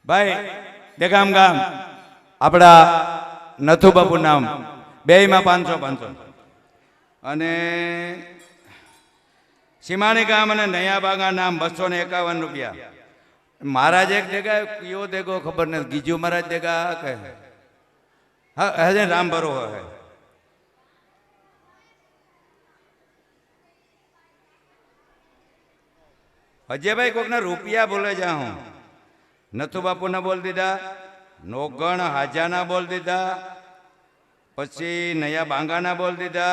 ભાઈ દેગામ ગામ આપણા નથુ બાપુ નામ બેયમાં 500 અને સીમાણી ગામ અને નયાબાગા નામ 251 રૂપિયા। महाराज एक देगा यो देखो खबर नहीं गीजू महाराज देगा कहे हाँ है राम भरो है अजय भाई कोक ना रुपया बोले जा हूँ नथु बापू ना बोल दीदा नोगण हाजा ना बोल दीदा पछी नया बांगा ना बोल दीदा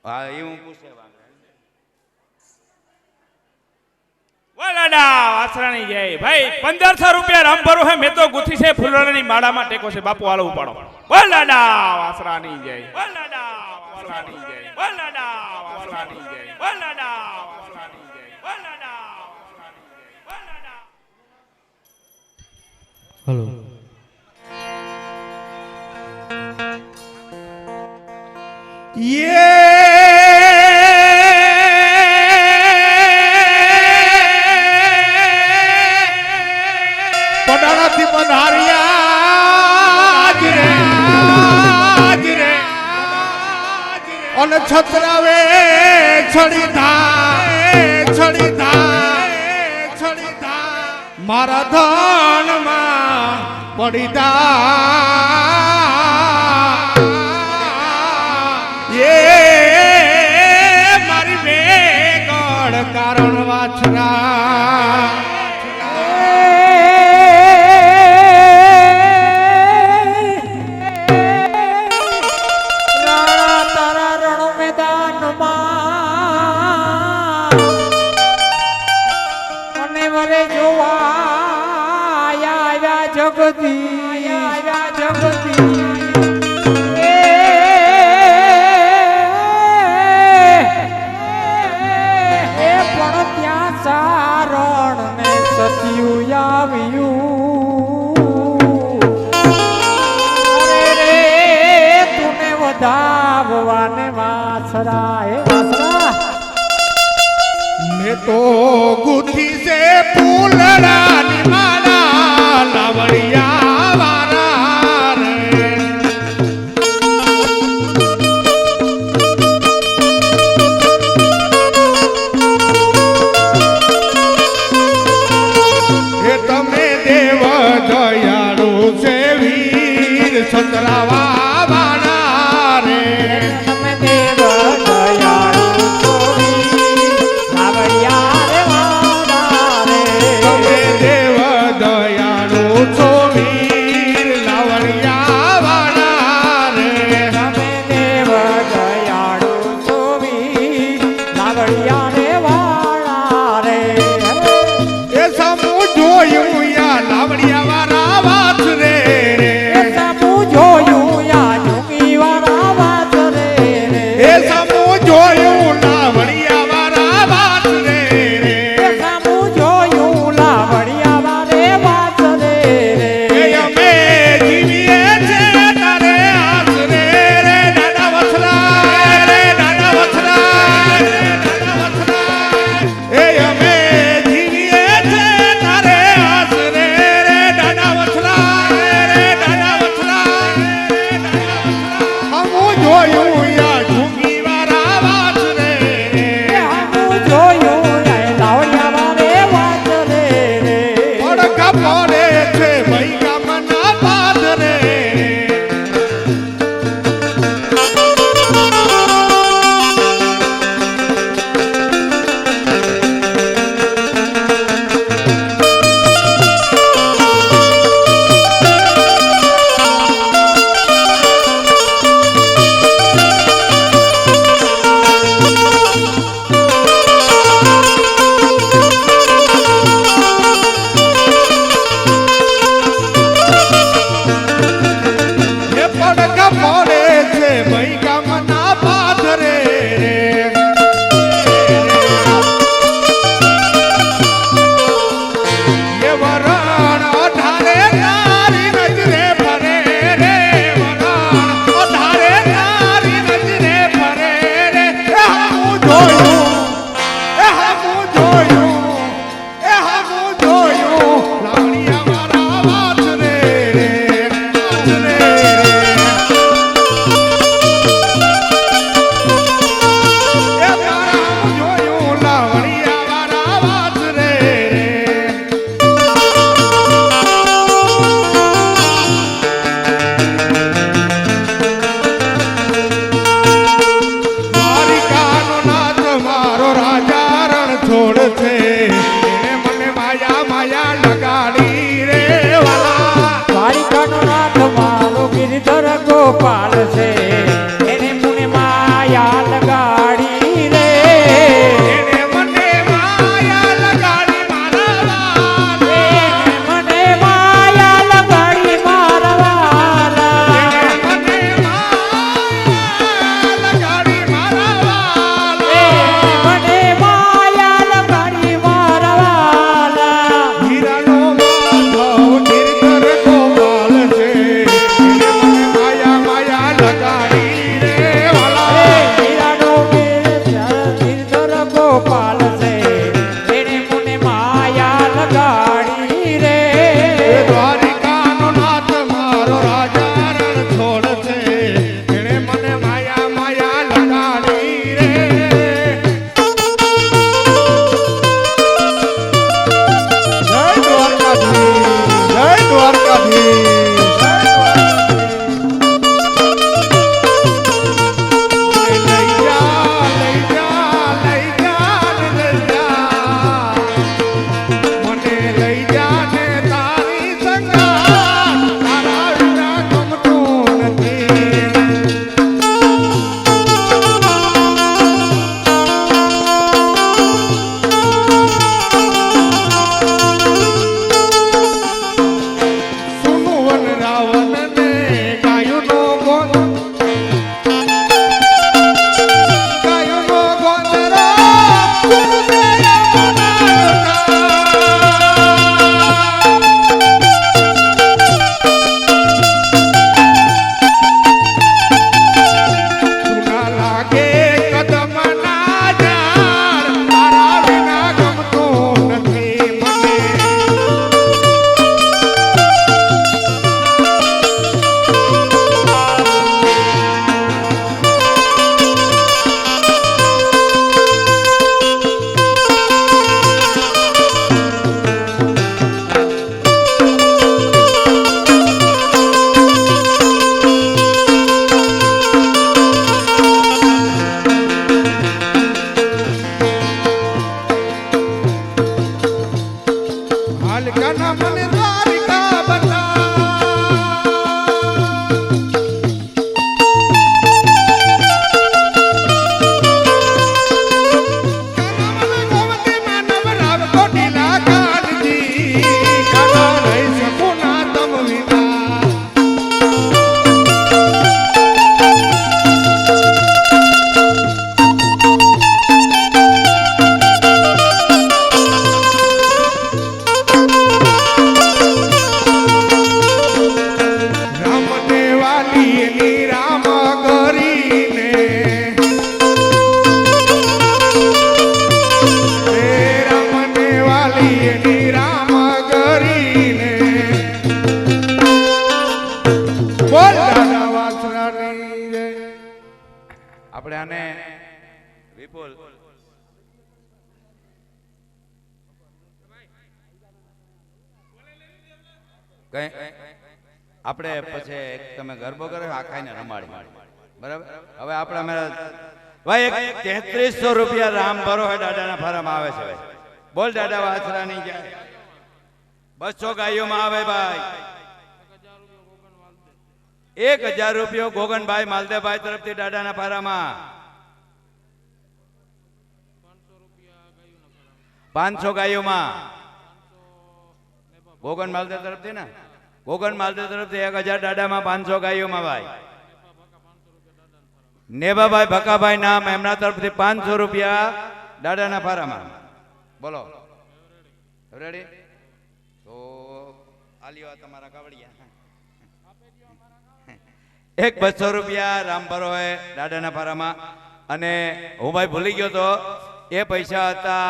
हाँ ये हूँ पूछे वालाडा आसरानी जय भाई 1500 रुपया राम भरो है मैं तो गुथी से फुलरानी माड़ा में टेको से बापू वालो उपाड़ो वालाडा आसरानी जय वालाडा आसरानी जय वालाडा आसरानी जय वालाडा आसरानी जय वालाडा वालाडा हेलो ये पडाराथी बधारिया आज रे और छतरावे छड़ी था मारा धन मा पड़ी था ये मारी बेगड़ कारण वाछरा मैं तो गुथी से फूलड़ा निमाला लावड़िया वारा रे हे तमे देव दयालु से वीर छतरावा वाला रे तमे देव दयालु ગોપાલ છે એને મુને માયા લગાડી રે એને મને માયા લગાડી મારા એને મને માયા લગાડી મારા વાલા મને માયા લગાડી મારા મને માયા લગાડી મારા વાલા હીરાનો માધવ નિર્ધર ગોપાલ છે એને મને માયા માયા લગાડી રે વાલા હીરાનો નિર્ધર ગોપાલ છે એને મુને માયા લગાડી રે દ્વારિકાનો નાથ મારો રાજા રણ છોડ છે એને મને માયા માયા લગાડી રે જય દ્વારકાધીશ જય દ્વારકાધીશ લઈ જા લઈ જા લઈ જા લઈ જા મને લઈ જા ને તારી સંગાત તારા વિના ગમતું નથી સુનું વન રાવણ ને ગાયુંનો ગોંદ ગાયુંનો ગોંદરો સુનું દયા સુના લાગે કદમના ઝાડ તારા વિના ગમતું નથી મને હાલકાના મને દ્વારિકા બતા ગોવતી માનવ રાવ કોટીલા કાનજી કાના રહી શકું ના તમ વિના રામને વાલી એની રામ કરીને હે રામને વાલી એની રામ કરીને બોલ દાદા વાસરાની જય આપણે આને વિપુલ કઈ આપણે પછી એક તમે ગરબો કર્યો આખાઈને રમાડી બરાબર હવે આપણે અમે ભાઈ એક 3300 રૂપિયા રામ ભરો હે દાદાના ફારામાં આવે છે ભાઈ બોલ દાદા વાસરાની જાય 200 ગાયોમાં આવે ભાઈ 1000 રૂપિયો ગોગનભાઈ માલદેવભાઈ તરફથી દાદાના ફારામાં 500 ગાયોમાં ગોગન માલદેવ તરફથી ને ગોગન માલદેવ તરફથી 1000 દાદામાં 500 ગાયોમાં ભાઈ નેબાભાઈ ભકાભાઈ નામ એમના તરફથી 500 રૂપિયા દાદાના ફારામાં બોલો રેડી તો આલ્યો આ તમારા કાવડિયા એક 200 રૂપિયા રામ ભરો હે દાદાના ફારામાં અને હું ભાઈ ભૂલી ગયો તો એ પૈસા હતા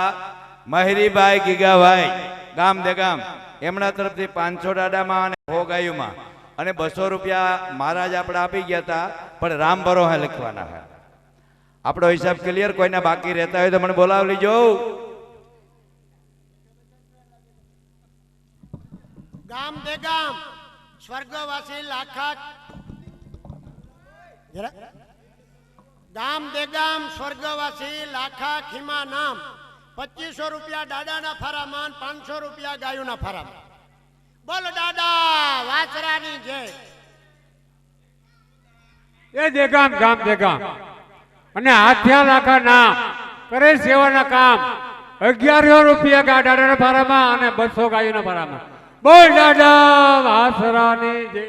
મહેરીભાઈ ગીગાભાઈ ગામ દે ગામ એમના તરફથી 500 દાદામાં અને 100 ગાયોમાં અને 200 રૂપિયા મહારાજ આપણે આપી ગયા હતા પણ રામ ભરો હે લખવાના હે આપણો હિસાબ ક્લિયર કોઈના બાકી રહેતા હોય તો મને બોલાવી લીજો ગામ દે ગામ સ્વર્ગવાસી લાખા ગામ દે ગામ સ્વર્ગવાસી લાખા ખીમા નામ 2500 રૂપિયા દાદાના ફરામાન 500 રૂપિયા ગાયોના ફરામાન બોલો દાદા વાસરાની જય એ દેગામ ગામ દેગામ અને હાથિયા લાખા નામ કરે સેવાના કામ 1100 રૂપિયા દાદાના ભારામાં અને 200 ગાયોના ભારામાં. બોલ દાદા વાસરાની જય.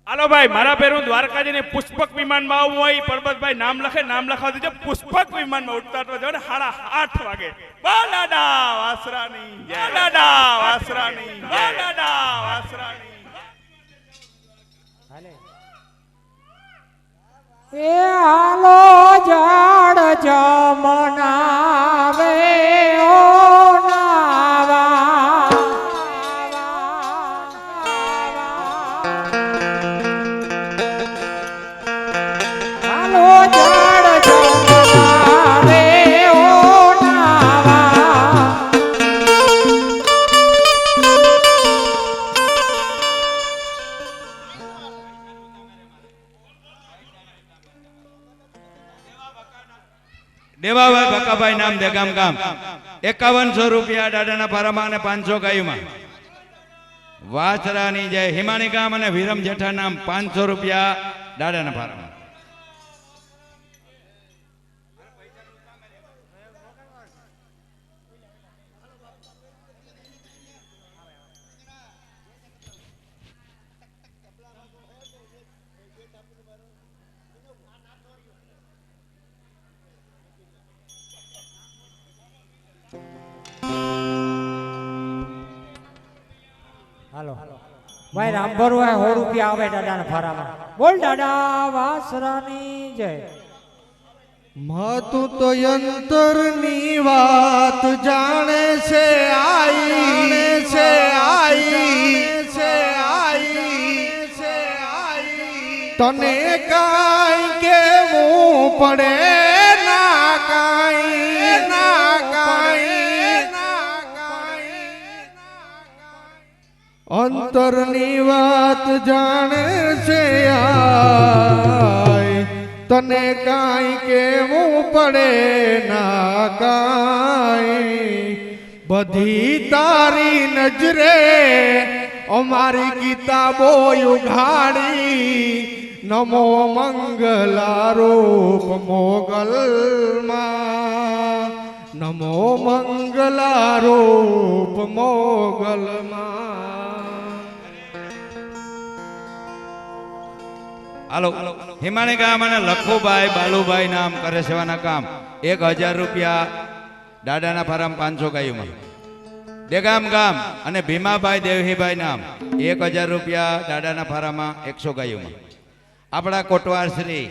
હાલો ભાઈ, મારા પેરું દ્વારકાજીને પુષ્પક વિમાનમાં આવવું હોય, પરબતભાઈ નામ લખે, નામ લખાવી દેજો. પુષ્પક વિમાનમાં ઉડતા તો જાઓ ને 8:30 વાગે. બોલ દાદા વાસરાની જય, બોલ દાદા વાસરાની જય, બોલ દાદા વાસરાની. એ હાલો ઝાડ જમનાવે ઓ નાવા. હાલો ઝાડ જમનાવે ઓ નાવા. દેવાભાઈ ભકાભાઈ નામ દેગામ ગામ 5100 રૂપિયા દાદાના ભારામાં અને 500 ગાયોમાં. વાછરાની જય હિમાણી ગામ અને વિરમ જેઠા નામ 500 રૂપિયા દાદાના ભારામાં. હાલો ભાઈ રામભરું 100 રૂપિયા આવે દાદાના ભારામાં. બોલ દાદા વાસરાની જય. તું તો યંતરની વાત જાણે છે આઈ છે તને કાઈ કેવું પડે ના કાઈ અંતરની વાત જાણે છે આઈ તને કાઈ કેવું પડે ના કાઈ બધી તારી નજરે અમારી કિતાબો ઉઘાડી નમો મંગલા રૂપ મોગલમાં નમો મંગલા રૂપ મોગલમાં. હાલો હિમાણી ગામ અને લખુભાઈ બાલુભાઈ નામ કરે સેવાના કામ 1000 રૂપિયા દાદાના ભારામાં 500 ગાયોમાં. દેગામ ગામ અને ભીમાભાઈ દેવહીભાઈ નામ 1000 રૂપિયા દાદાના ભારામાં 100 ગાયોમાં. આપણા કોટવાર શ્રી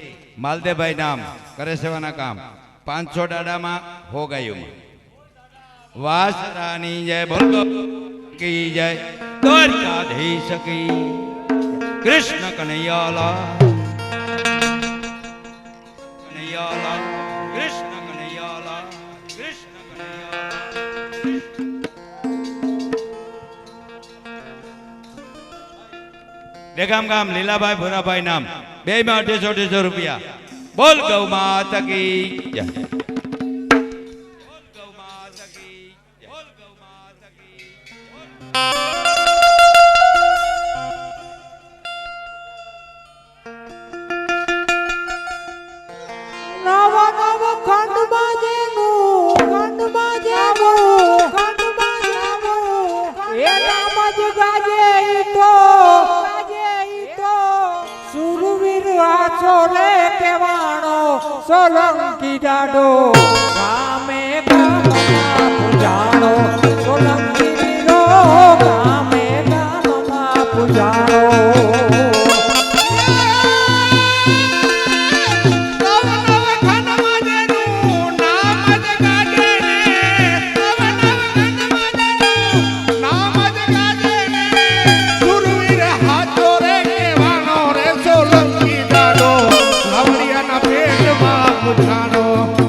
માલદેવભાઈ નામ કરે સેવાના કામ 500 દાડામાં 100 ગાયોમાં. વાસરાની જય બોલ કી જય દ્વારકાધીશ કી કૃષ્ણ કનૈયાલા કનૈયાલા કૃષ્ણ કનૈયાલા કૃષ્ણ કનૈયાલા. દેગામ ગામ લીલાભાઈ ભુરાભાઈ નામ 2 રૂપિયા. બોલ ગૌ માતા કી જય. સોલંકી દાડો ગામે ગામમાં પૂજાણો સોલંકી વીરો ગામે ગામમાં પૂજાણો.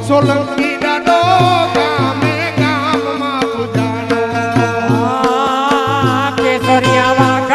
સોલંકી દાડો ગામે ગામમાં પૂજાણો કેસરિયા વાઘ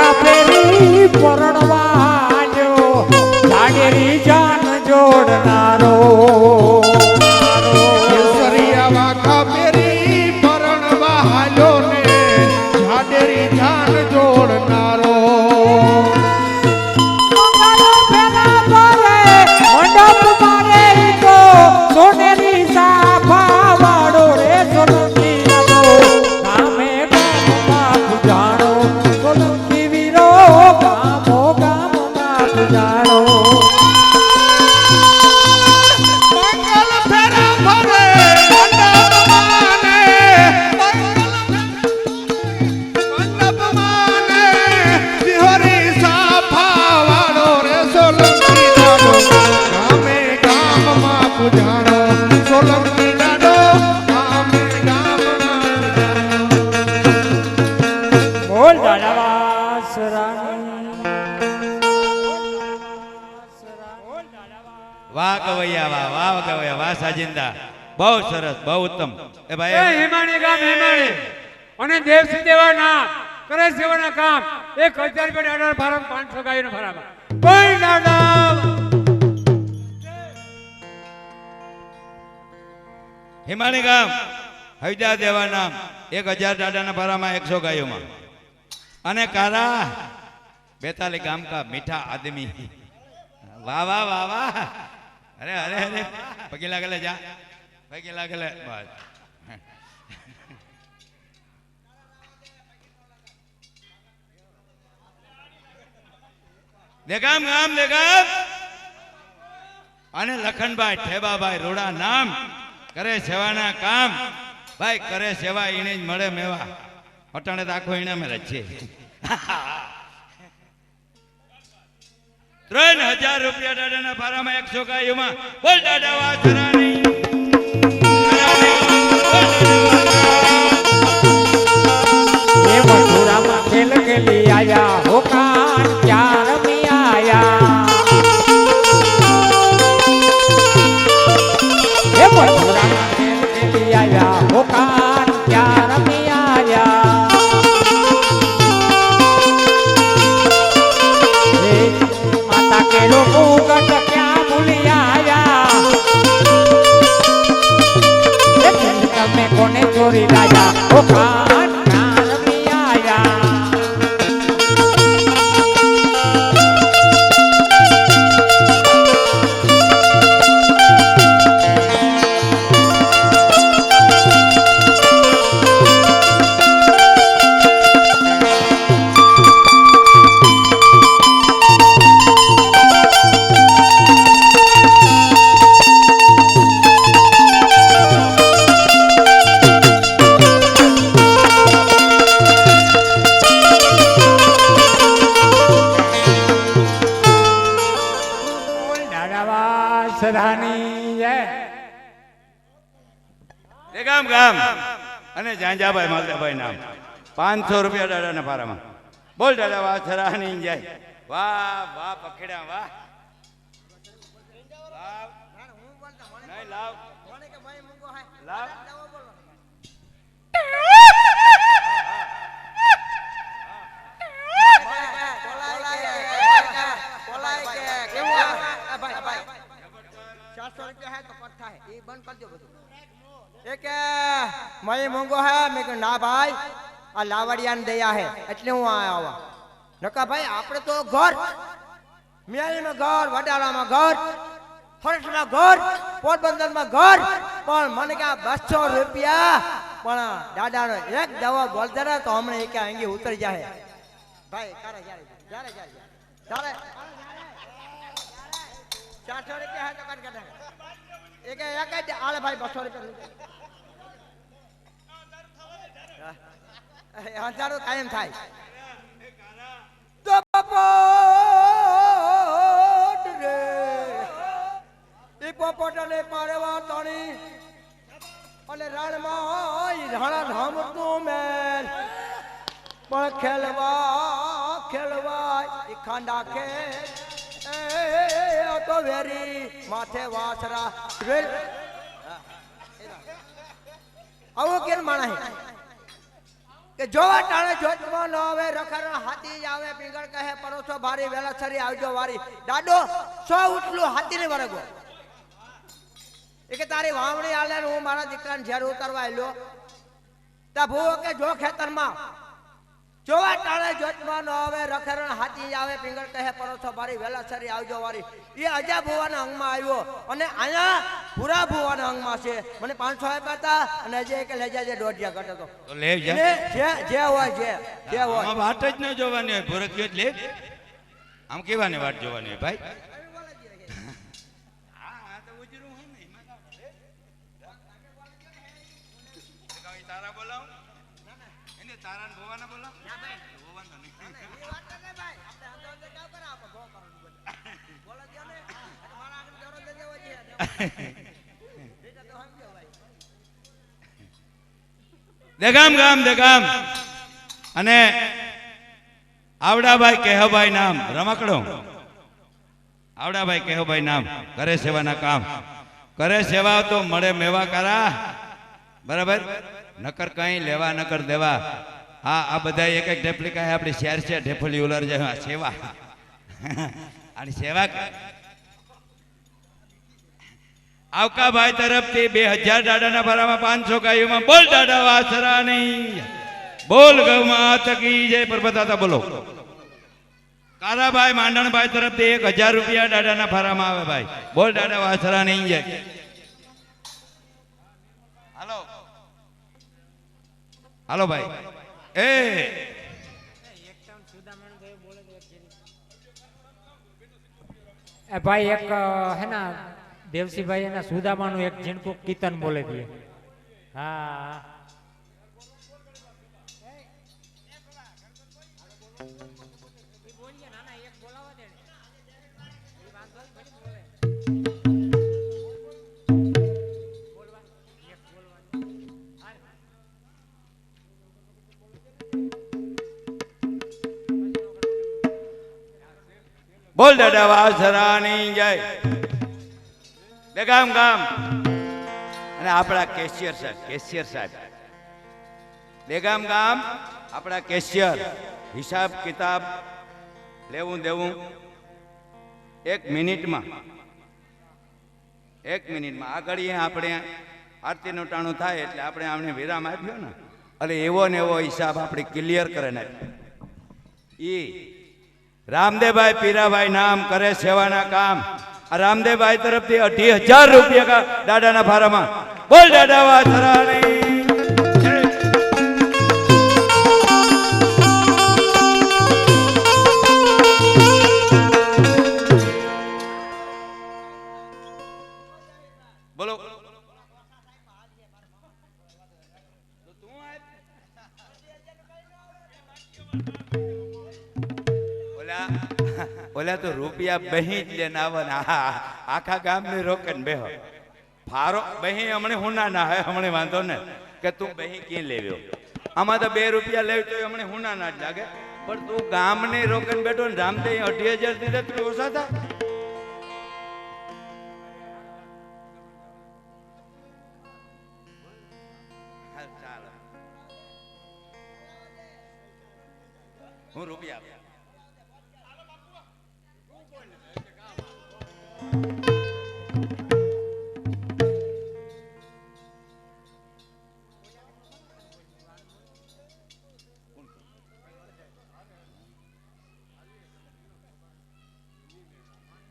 તું જાણો સોલંકી દાડો આમે ગામમાં બોલ દાદા વાસરાની વાહ કવૈયા વાહ કવૈયા વાહ સાજિંદા બહુ સરસ બહુ ઉત્તમ એ એ ભાઈ હિમાણી ગામ હિમાણી અને દેવસિંહ દેવા નામ કરે સેવાના કામ 1000 રૂપિયા દાડા ફાર્મ 500 ગાયનો ફાર્મ બોલ દાદા હિમાણી ગામ હૈદા દેવા નામ 1000 દાડાના ભારામાં 100 ગાયોમાં અને કારા 42 ગામ કા મીઠા આદમી વાહ વાહ વાહ વાહ અરે અરે અરે પગે લાગલે જા પગે લાગલે બસ દેગામ ગામ દેગામ અને લખનભાઈ ઠેબાભાઈ રોડા નામ કરે સેવાના કામ ભાઈ કરે સેવા એને જ મળે મેવા અટાણે તો આખો એને મેળ છે 3000 રૂપિયા દાદાના ભારામાં 100 ગાયોમાં બોલ દાદા વાસરાની એ મથુરામાં ખેલ ખેલી આયા હો કાન ચાર મી આયા એ મથુરામાં ખેલ ખેલી આયા હો કાન ચાર મી આયા એ માતા કે લોકો કટ ક્યાં ભૂલી આયા એ તમે કોને ચોરી લાયા હો કાન ચાર મી આયા દેગામ ગામ અને જાંજાભાઈ માલદાભાઈ નામ 500 રૂપિયા દાદાના ભારામાં બોલ દાદા વાસરાની જાય વાહ વાહ પખેડા વાહ લાવ નહીં લાવ લાવ મોંઘો હે મેં કહ્યું ના ભાઈ આ લાવડિયાને દયા હે એટલે હું આવા નકા ભાઈ આપણે તો ઘર મિયાણીમાં ઘર વડાલામાં ઘર ફરસમાં ઘર પોરબંદરમાં ઘર પણ મને કે 200 રૂપિયા પણ દાદાનો એક દવા બોલતા ને તો હમણાં એક અંગી ઉતરી જાય ભાઈ તારે જ્યારે 400 રૂપિયા હે તો કાઢ કાઢ એક જ આલે ભાઈ 200 રૂપિયા હજારો કાયમ થાય તો પોપટ રે એ પોપટને પાડવા તણી અને રણમાં રાણા રામતું મેલ પણ ખેલવા એ ખાંડા કે તો વેરી માથે વાસરા વેલ આવો કેમ માણા કે જોવા ટાણે જોતમાં ન આવે રખરા હાથી જ આવે પીંગળ કહે પરોસો ભારી વેલા છરી આવજો વારી દાડો 100 ઉઠલું હાથી ને વરગો એ કે તારી વાવણી આલે ને હું મારા દીકરાને ઝેર ઉતારવા આલ્યો તા ભૂવો કે જો ખેતરમાં જોવા ટાણે જોતમાં ન આવે રખરા હાથી જ આવે પીંગળ કહે પરોસો ભારી વેલા છરી આવજો વારી એ અજા ભૂવાના અંગમાં આવ્યો અને આયા પૂરા ભૂવાના અંગમાં છે મને 500 આપ્યા હતા અને અજય કે લઈ જાજે 1.5 ઘટે તો લે જા જે હોય આમાં વાટ જ ન જોવાની હોય ભૂરકીઓ જ લે આમ કેવાની વાટ જોવાની હોય ભાઈ તારા બોલાવ એને તારા ભોવાના બોલાવ ભોવાનો નહીં બોલા દે ને મારા આગળ દરો દે દેવો છે દેગામ અને આવડાભાઈ કેહભાઈ નામ રમકડો આવડાભાઈ કેહભાઈ નામ કરે સેવાના કામ કરે સેવા તો મળે મેવા કરા બરાબર નકર કઈ લેવા નકર દેવા હા આ બધા એક એક ઢેફલી આપણી શેર છે ઢેફલી ઉલર જાય સેવા આની સેવા આવકાભાઈ તરફથી 2000 દાડાના ભરામાં 500 ગાયોમાં બોલ દાડા વાસરાની બોલ ગૌ માતા કી જય પરબતાતા બોલો કારાભાઈ માંડણભાઈ તરફથી 1000 રૂપિયા દાડાના ભરામાં આવે ભાઈ બોલ દાડા વાસરાની જય હાલો હાલો ભાઈ ભાઈ એક હે ના દેવસીભાઈ એના સુદામાનું એક જીણકું કીર્તન બોલે દીએ હા બોલ દાદા વાસરાની જય બેગામ ગામ અને આપણા કેશિયર સાહેબ બેગામ ગામ આપણા કેશિયર હિસાબ કિતાબ લેવું દેવું 1 મિનિટમાં આગળ આપણે આરતીનું ટાણું થાય એટલે આપણે આમને વિરામ આપ્યો ને એટલે એવો ને એવો હિસાબ આપણે ક્લિયર કરે ને ઈ રામદેવભાઈ પીરાભાઈ નામ કરે સેવાના કામ આ રામદેવભાઈ તરફથી 28000 રૂપિયા દાદાના ભારામાં બોલ દાદા વાસરાની બોલો ઓલા તો રૂપિયા બહી જ લેને આવવાના આખા ગામની રોકન બેહો ફારો બહી હમણે હુના ના હે હમણે વાંધો ને કે તું બહી ક્યાં લેવ્યો આમાં તો 2 રૂપિયા લેવી તો હમણે હુના ના જ લાગે પણ તું ગામની રોકન બેઠો ને રામદેવ 28000 દીધા તું ઓછા થાય હું રૂપિયા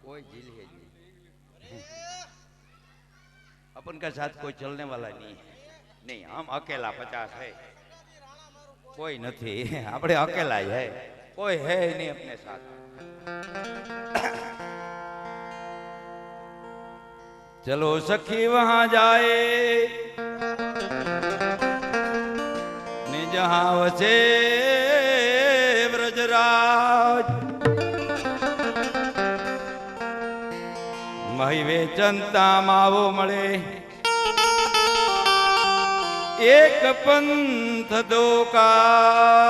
कोई झील है नहीं अपन का साथ कोई चलने वाला नहीं हम अकेला 50 है कोई नहीं अपने अकेला ही है कोई है नहीं अपने साथ चलो सखी वहां जाए ने जहां वसे ब्रजराज મહી વેચનતા માવો મળે એક પંથ દોકાજ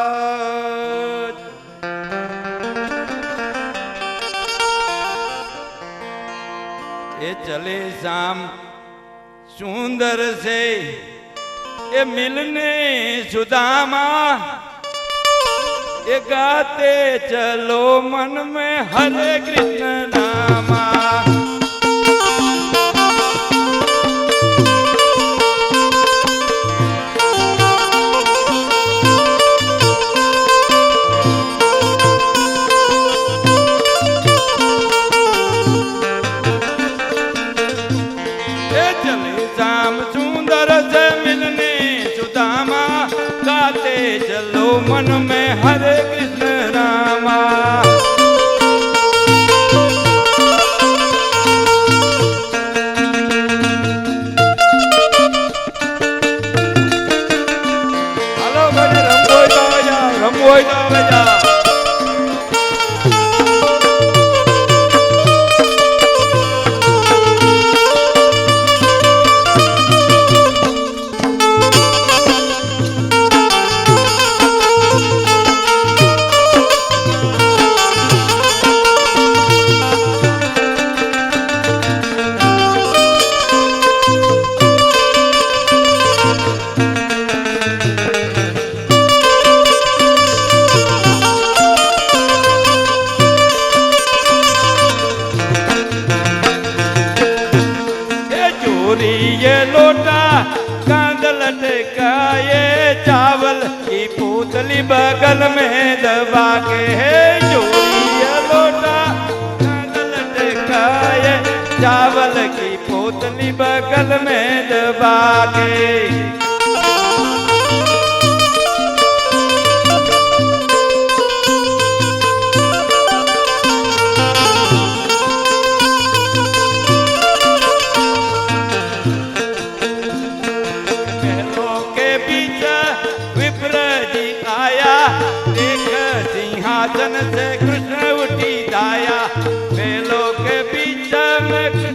એ ચલે શામ સુંદર से એ મિલને સુદાमा એ ગાતે ચલો મન में हरे कृष्ण नामा चलो मन में हरे कृष्ण रामा हेलो भले रमवोय तो जा ये लोटा कांद लटकाए चावल की पोतली बगल में दबा के है चोरी ये लोटा कांद लटकाए चावल की पोतली बगल में दबा के सिंहासन से कृष्ण उठी दाया मेलों के बीच में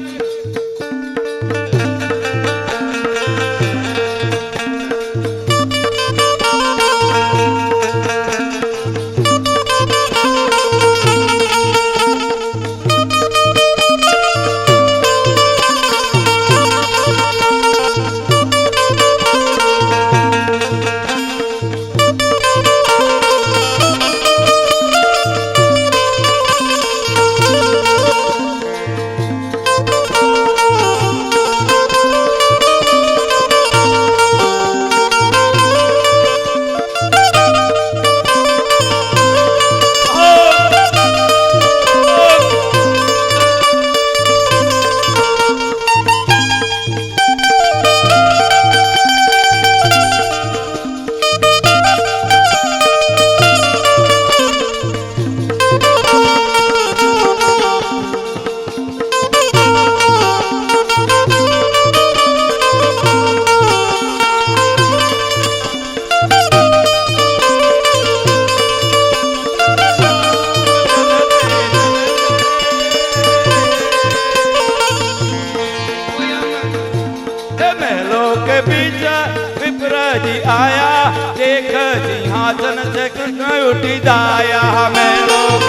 आया देख सिंहासन से कृष्ण उठी दाया मैं लोग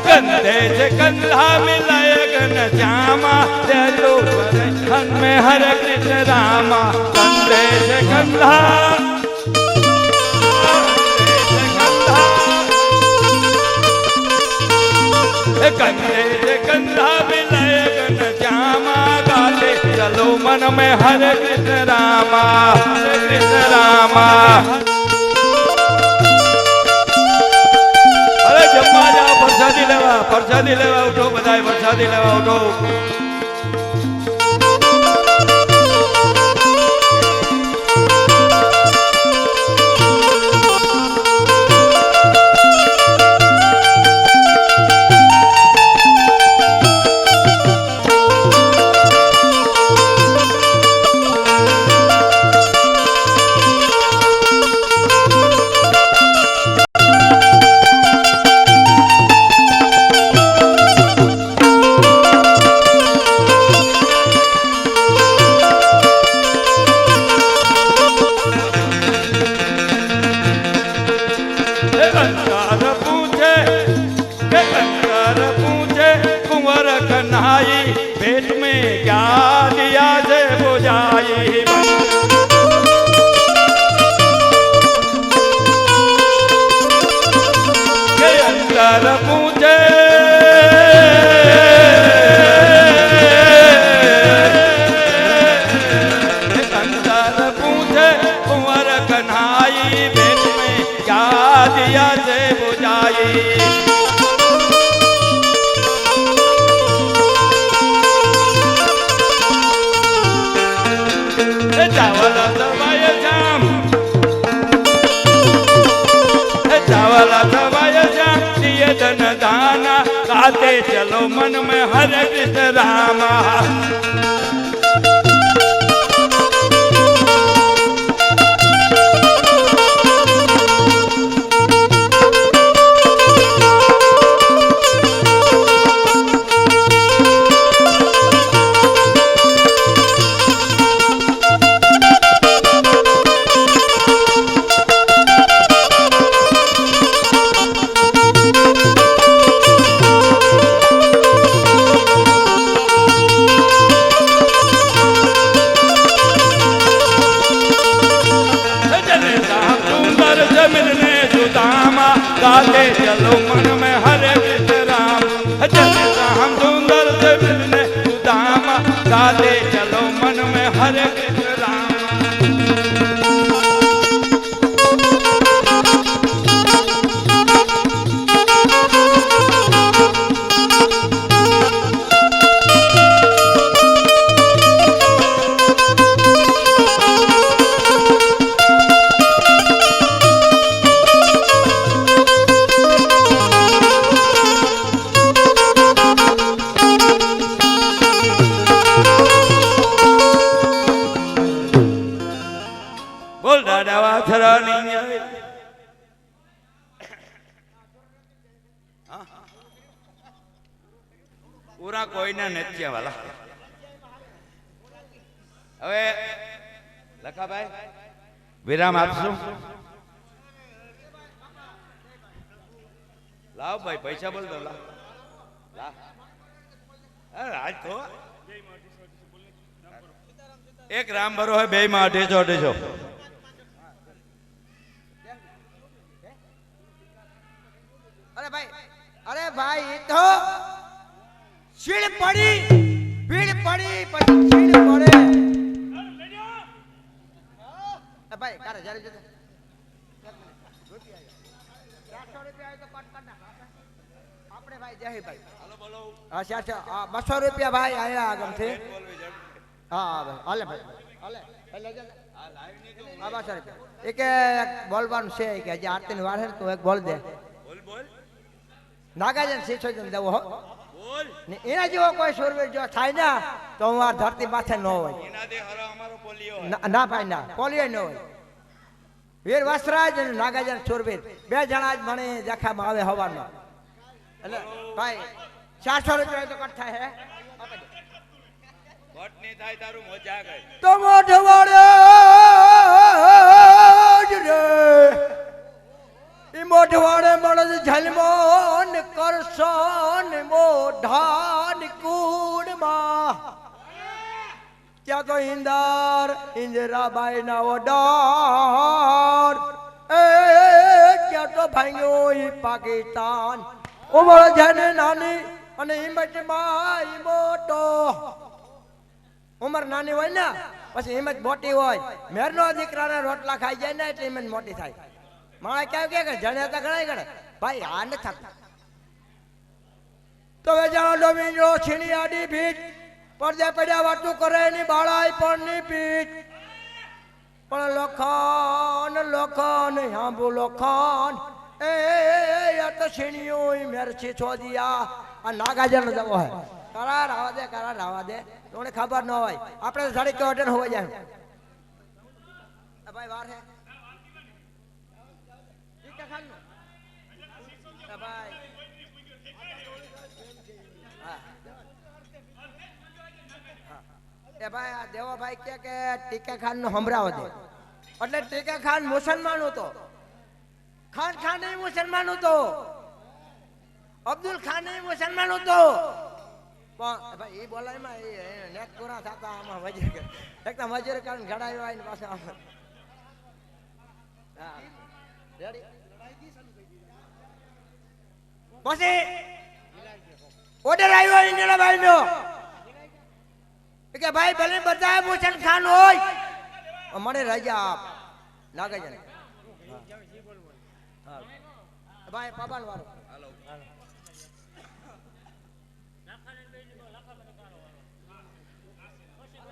कंधे से कंधा मिलाए गन श्यामा चलो हन में हर कृष्ण रामा कंधे से कंधा कंधे से कंधा मिलाए गन श्यामा गाते चलो मन में हरे कृष्ण रामा हरे कृष्ण रामा अरे जम्मा जाओ प्रसादी लेवा उठो बधाई प्रसादी लेवा उठो पेट में क्या दिया से बुझाई के अंदर पूछे अंदर पूछे कुंवर कन्हाई पेट में क्या दिया से बुझाई चावल दवाया श्याम दिए धन दाना गाते चलो मन में हरे कृष्ण रामा પૂરા કોઈને નથી વાલા. હવે લખાભાઈ વિરામ આપશું. લાવ ભાઈ પૈસા બોલ દો. લાવ આજ તો એક રામ ભરો હોય, બે માં 250. અરે ભાઈ એ તો શીળ પડી ભીડ પડી પછી શીળ પડે. ભાઈ કારે જયારે જતો 400 રૂપિયા તો કટ કર નાખ આપણે ભાઈ જય ભાઈ. હાલો બોલો. હા 200 રૂપિયા ભાઈ આયા આગમથી. હા ભાઈ હાલે ભાઈ હાલે લઈ જા. હા 200 રૂપિયા એક બોલવાનું છે કે હજી આરતીની વાર છે તો એક બોલ દે. બોલ બોલ. નાગાજન શીશો જન દેવો હો. બોલ. ને એના જેવો કોઈ સુરવીર જો થાય ને તો હું આ ધરતી માથે ન હોય. એના દે હરો અમારો પોલિયો. ના ભાઈ ના પોલિયો ન હોય. વીર વસરાજ અને નાગાજન સુરવીર બે જણા જ મને જખામાં આવે હવારમાં. એટલે ભાઈ 400 રૂપિયા તો કટ થાય હે. વટ ની થાય તારું મજા ગઈ. તો મોઢવાડે રે ઈ મોઢવાડે મળે જલમોન કરશન મોઢાન કુડમાં ત્યાં તો ઇન્દરાબાઈ ના ઓડાર એ ત્યાં તો ભાંગ્યો ઈ પાકિસ્તાન ઉમર જને નાની અને હિંમતમાં ઈ મોટો. ઉંમર નાની હોય ને પછી હિંમત મોટી હોય. મેરનો દીકરાના રોટલા ખાઈ જાય ને એટલે હિંમત મોટી થાય. માણસ ક્યાં કે જણે હતા ઘણા ગણે ભાઈ આ ન થતું. તો વેચાણો ડોમીનો છીણી આડી ભીટ પડદે પડ્યા વાતું કરે એની બાળાઈ પણ ની પીઠ. પણ લખન લખન હાંભુ લખન એ તો છીણીઓ મેર છે છો દિયા આ નાગાજન જવો હે. કરા રાવા દે તોને ખબર ન હોય આપણે તો સાડી ચોટન હોવા જાય. ભાઈ વાર હે ભાઈ એ ભાઈ આ દેવો ભાઈ કે ટીકા ખાન નો હમરાવો દે એટલે ટીકા ખાન મુસલમાન હતો. ખાન એ મુસલમાન હતો. અબ્દુલ ખાન એ મુસલમાન હતો. પણ ભાઈ એ બોલાય માં એ નેટ પૂરા થતા આમાં વજર એકદમ મજૂર કરીને ઘડાયો આવીને પાછા હા રેડી. પછી ઓર્ડર આવ્યો ઇન્દિરાબાઈ નો કે ભાઈ ભલે બધા મુસલમાન ખાન હોય મને રજા આપ. નાગાજન ભાઈ પાબાન વાળો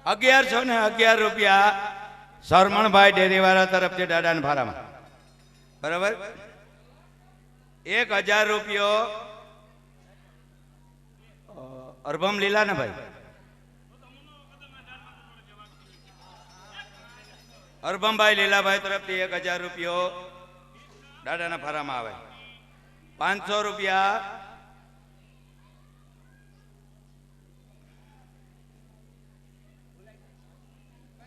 1111 રૂપિયા સરમણભાઈ ડેરીવાળા તરફથી દાદાના ફારામાં. બરાબર. 1000 રૂપિયો અરબમ લીલા ને ભાઈ. અરબમભાઈ લીલાભાઈ તરફથી 1000 રૂપિયો દાદાના ફારામાં આવે. 500 રૂપિયા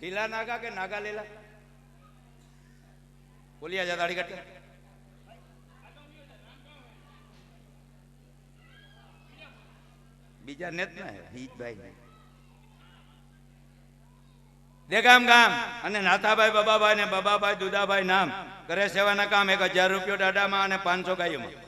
લીલા નાગા કે નાગા લીલા બોલિયા જા દાઢી કાઢી. બીજા નેત ના હિતભાઈ દેગામ ગામ અને નાથાભાઈ બાબાભાઈ ને બાબાભાઈ દુદાભાઈ નામ કરે સેવાના કામ 1000 રૂપિયો દાડામાં અને 500 ગાયોમાં.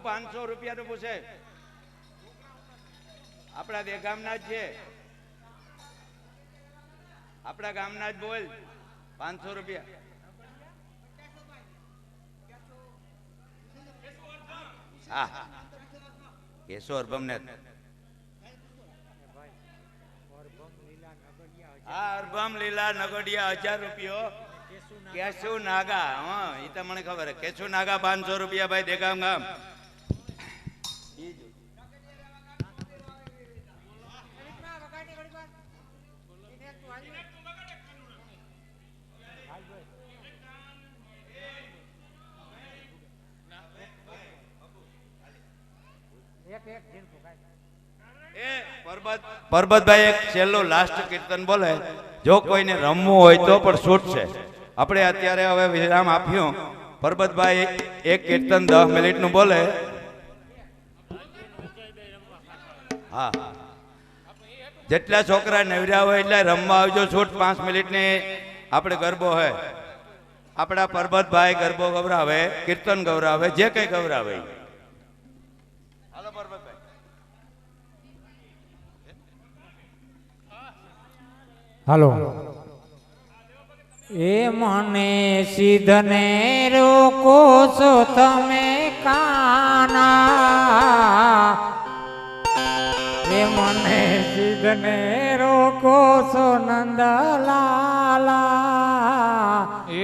પાંચસો રૂપિયા નું પૂછે. આપણા દેગામના જ છે. આપણા ગામના જ બોલ. 500 રૂપિયા. હા કેશો અરબમ ને હા અરબમ લીલા નગડિયા 1000 રૂપિયો. કેશુ નાગા હા એ તો મને ખબર હે. કેશુ નાગા 500 રૂપિયા ભાઈ દેગામ ગામ. પરબતભાઈ એક છેલ્લું લાસ્ટ કીર્તન બોલે, જો કોઈને રમવું હોય તો પણ છૂટ છે. આપણે અત્યારે હવે વિરામ આપ્યું. પરબતભાઈ એક કીર્તન 10 મિનિટનું બોલે. હા, જેટલા છોકરા નવર્યા હોય એટલે રમવા આવજો. છૂટ 5 મિનિટની આપણે ગરબો હે. આપણા પરબતભાઈ ગરબો ગવરાવે, કીર્તન ગવરાવે, જે કઈ ગવરાવે. હાલો પરબતભાઈ. હાલો. એ મને સિદ્ધને રોકો છો તમે કાના, એ મને સિદ્ધને રોકો છો નંદલાલા,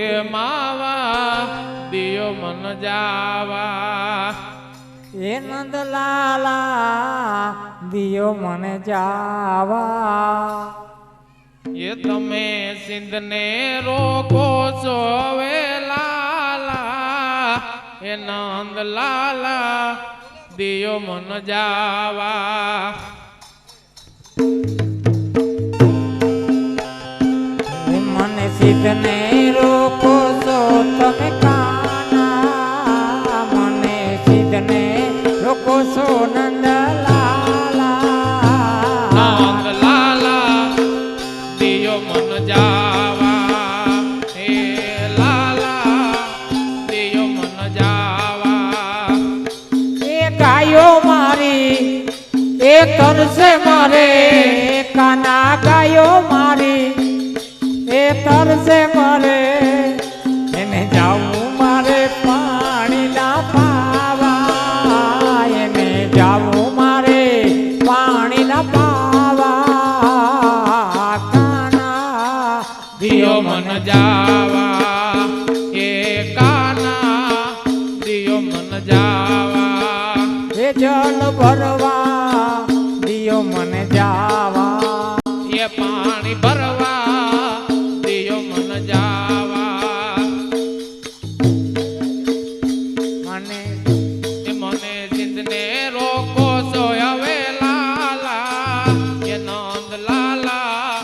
એ માવા દિયો મન જાવા, એ નંદલાલા દિયો મને જાવા. એ તમે સિંધને રોકો છો વે લાલા, એ નંદ લાલા દિયો મન જાવા. મને સિદ્ધને રોકો છો તમે કાના, મને સિદ્ધને રોકો છો નંદલાલા, નંદ લાલા દિયો મન જાવા, હે લાલા દિયો મન જાવા. એ ગાયો મારી એ તરસે મારે, કાના ગાયો મારી એ તરસે મારે, એને જાવું મારે પાણી ના પાવા, એને જાવું મારે પાણી ના પાવા, કાના દિયો મન જાવા, એ કાના દિયો મન જાવા. એ જલ ભરવા દિયો મને જાવા, એ પાણી ભરવા દિયો મન જાવા. મને એ મને સિંધને રોકો છો હવે લાલા, એ નંદ લાલા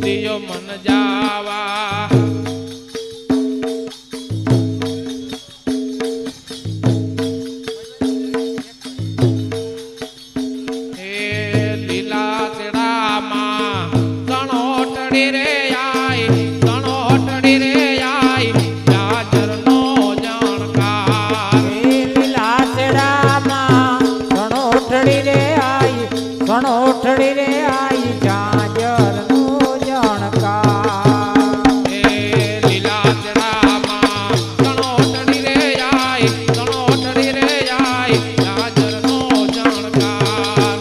દિયો મન જાવા. એ લીલા ચડામાં સણોટડી રે આય, સણોટડી રે આય, જાજરનો જાણકાર. એ લીલાચડામાં સણોઠડી રે આઈ, સણોઠડી રે આઈ, જાજરનો જણકાર. એ લીલા ચડામાં સણોટડી રે આય, સણોટડી રે આય, જાજરનો જાણકાર.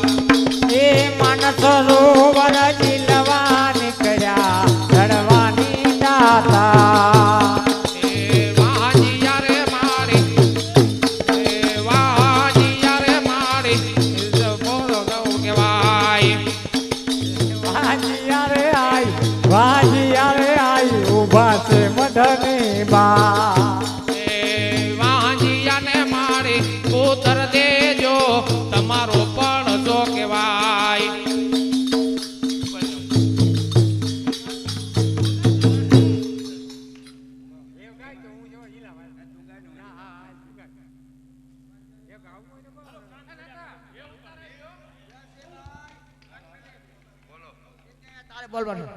એ માનસ સરોવર જીલવા નીકળ્યા ચડવાની દાતા, એ વાજિયા રે મારી, એ વાજિયા રે મારી, બોલો ગૌ કહેવાય. વાજિયા રે આઈ ઊભા છે મઢની બા, એ વાજિયાને મારી ઉત્તર દેજો, તમારો પણ જો કહેવાય. તારે બોલવાનું.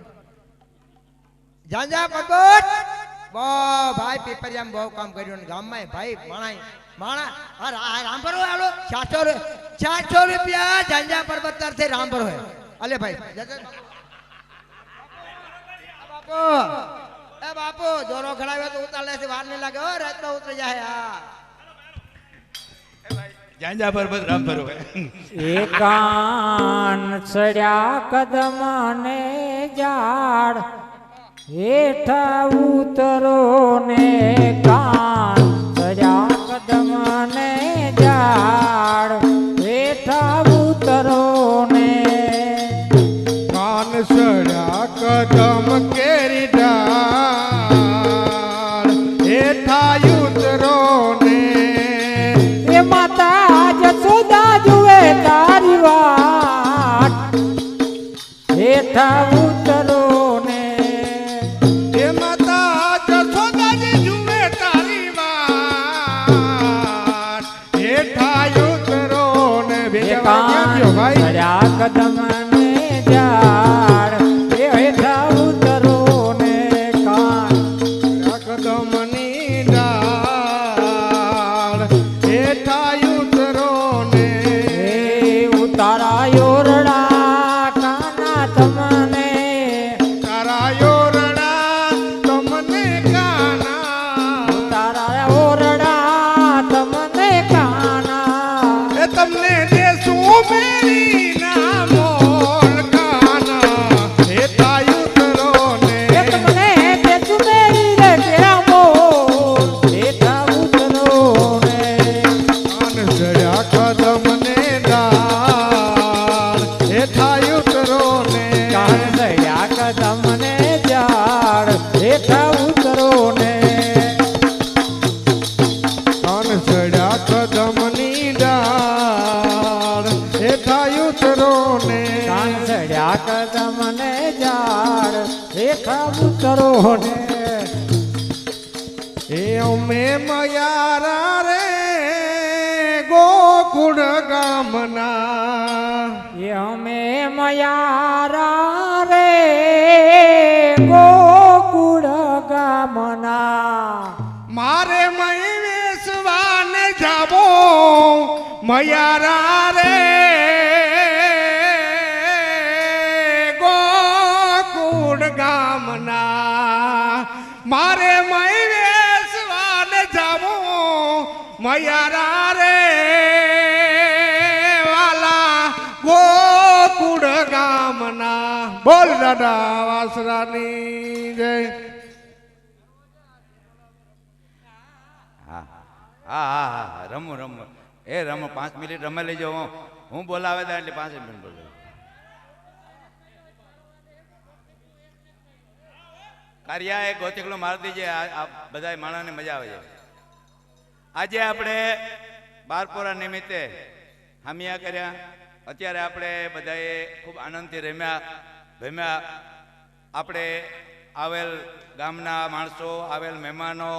જાંજા પર્વત બહુ ભાઈ પીપરિયામાં બહુ કામ કર્યું ને ગામમાં ભાઈ માણા રામભરો આલો 400 રૂપિયા જાંજા પર્વત તરફથી રામભરો હે. અલે ભાઈ બાપુ, એ બાપુ જોરો ખડાવ્યો તો ઉતાર લેશે, વાર નહીં લાગે હો, રાતમાં ઉતરી જાય. હા જાંજા પર્વત રામ ભરો હે. એ કાન ચડ્યા કદમ ને ઝાડ, હેઠા ઉતરો ને કાન ચડ્યા કદમ ને ઝાડ, હેઠા ઉતરો ને કાન સડ્યા કદમ હેઠા ઉતરો ને હે માતા જશોદાજી જુએ તારી વાત હેઠા ઉતરો ને ભેગા ક્યાં ગયો ભાઈ ચડ્યા કદમ ને ઝાડ એ હેઠા ઉતરો ને કાન કદમની ડાળ હેઠા ઉતરો ને એ ઉતારાયો રડા કાના તમને તારાયો રડા તમને કાના ઉતારાયો રડા તમને કાના એ તમને દેશું મેરી ના મોલ કાના હેઠા ઉતરો ને એ તમને બેસું મેરી રે તેરા મોર હેઠા ઉતરો ને કાન ચડ્યા કદમને ડાળ હેઠા ઉતરો ને કાન સડ્યા કદમ ને ઝાડ હેઠા ઉતરો ને કાન ચડ્યા કદમની ડાળ હેઠા ઉતરો ને કાન સડ્યા કદમ ને ઝાડ હેઠા ઉતરો ને એ અમે મયારા રે ગોકુળ ગામના એ અમે મયારા રે ગોકુળ ગામના મારે મય વેસવાને જાબો મયારા રે ગોકુળ ગામના મારે મય વેસવાને જાબો મયારા રે વાલા ગોકુળ ગામના બોલ દાદા વાસરાની જય હા હા હા હા રમું રમું એ રમો 5 મિનિટ રમે લઈ જાઓ હું બોલાવે તા એટલે 5 મિનિટ બોલું કારિયા એક ગોતિકલો મારી દીજે આ બધા માણસને મજા આવે છે આજે આપણે બારપોરા નિમિત્તે હામિયા કર્યા અત્યારે આપણે બધાએ ખૂબ આનંદથી રમ્યા આપણે આવેલ ગામના માણસો આવેલ મહેમાનો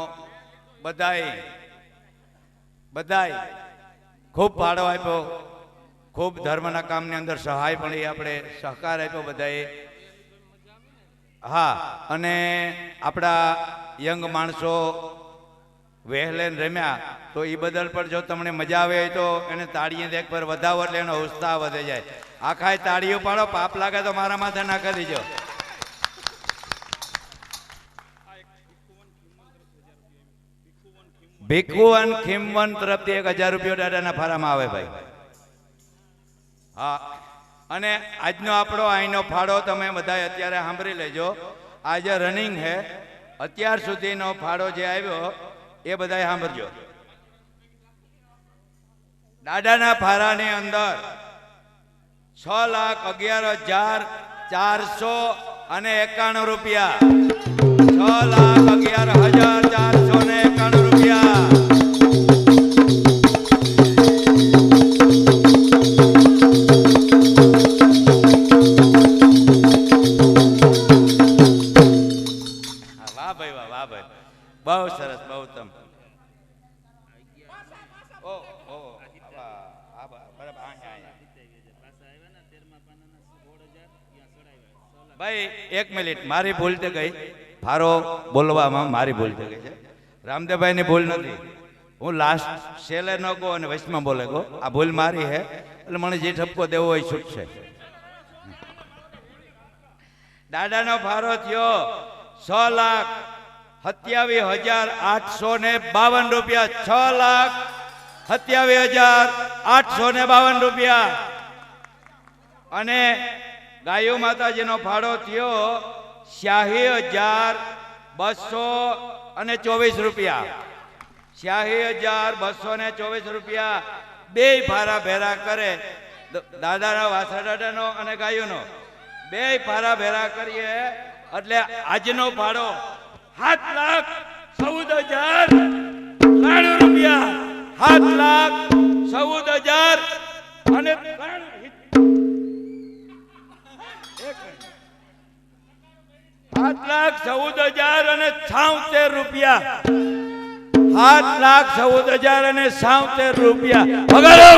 બધાય ખૂબ ફાળો આપ્યો ખૂબ ધર્મના કામની અંદર સહાય પણ આપણે સહકાર આપ્યો બધાએ હા અને આપણા યંગ માણસો વહેલેન રમ્યા તો એ બદલ પણ જો તમને મજા આવે તો એને તાળીએ દેખ પર વધાવો એટલે એનો ઉત્સાહ વધે જાય આખાય તાળીઓ પાડો પાપ લાગે તો મારા માથે નાખી દીજો ભીખુવન ખીમવન તરફથી 1000 રૂપિયા દાદાના ફારામાં આવે ભાઈ હા અને આજનો આપણો અહીંનો ફાળો તમે બધા અત્યારે સાંભળી લેજો આજે રનિંગ હે અત્યાર સુધીનો ફાળો જે આવ્યો એ બધા સાંભળજો દાદાના ફારાની અંદર 6,11,491 રૂપિયા 6,11,491 રૂપિયા વાહ ભાઈ બહુ સરસ બહુ તમ ભાઈ 1 મિનિટ મારી ભૂલ થઈ ગઈ ફારો બોલવામાં મારી ભૂલ થઈ ગઈ છે રામદેવભાઈ ની ભૂલ નથી હું લાસ્ટ છેલ્લે ન કહું અને વચમાં બોલે કહું આ ભૂલ મારી છે એટલે મને જે ઠપકો દેવો હોય છૂટશે દાદાનો ફારો થયો 6,27,852 રૂપિયા 6,27,852 રૂપિયા અને ગાયો માતાજીનો ફાળો થયો 86,224 રૂપિયા 86,224 રૂપિયા બે ફારા ભેરા કરે દાદાના વાસા દાદાનો અને ગાયોનો બે ફારા ભેરા કરીએ એટલે આજનો ફાળો 7,14,93 રૂપિયા 7,14,000 અને 7,76,000 રૂપિયા 7,14,076 રૂપિયા વગાડો.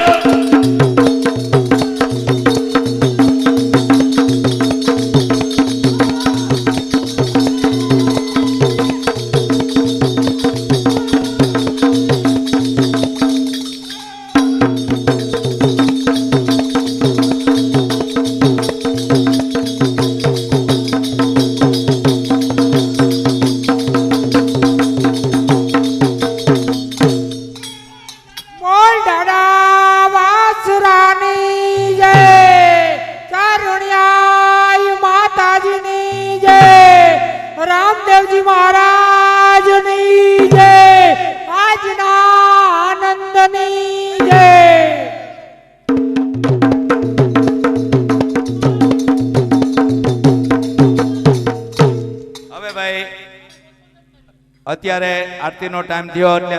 બોલ દાદા વાસરાની જય, કારુણ્યાય માતાજીની જય, રામદેવજી મહારાજની જય, આજના આનંદની જય. હવે ભાઈ અત્યારે આરતીનો ટાઈમ થયો એટલે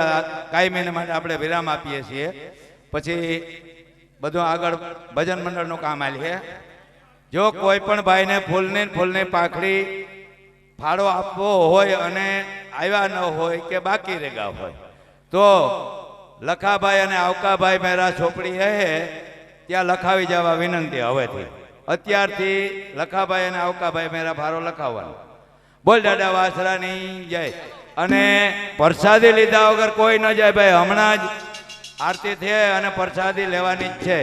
કાયમી માટે આપણે વિરામ આપીએ છીએ. પછી બધું આગળ ભજન મંડળનું કામ આલે છે. જો કોઈ પણ ભાઈને ફૂલની પાંખડી ફાળો આપવો હોય અને આવ્યા ન હોય કે બાકી રેગા હોય તો લખાભાઈ અને આવકાભાઈ મેરા છોપડી હે ત્યાં લખાવી જવા વિનંતી. હવેથી અત્યારથી લખાભાઈ અને આવકાભાઈ મેરા ફાળો લખાવવાનો. બોલ દાદા વાસરાની જય. અને પ્રસાદી લીધા વગર કોઈ ન જાય ભાઈ. હમણાં જ આરતી છે અને પ્રસાદી લેવાની જ છે.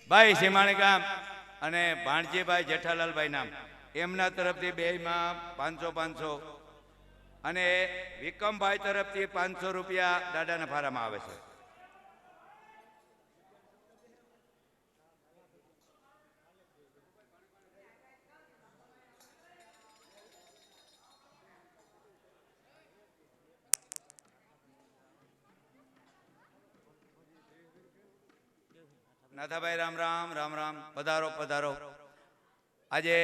ભાઈ સીમાણી ગામ અને ભાણજીભાઈ જેઠાલાલભાઈ નામ એમના તરફથી બેયમાં 500 અને વિક્રમભાઈ તરફથી 500 રૂપિયા દાદાના ફારામાં આવે છે. નાથાભાઈ રામ રામ રામ રામ. પધારો પધારો. આજે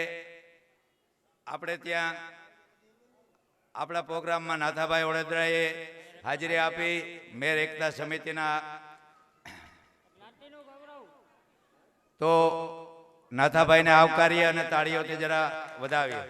આપણે ત્યાં આપણા પ્રોગ્રામમાં નાથાભાઈ વડોદરાએ હાજરી આપી. મેર એકતા સમિતિના તો નાથાભાઈને આવકારીએ અને તાળીઓથી જરા વધાવીએ.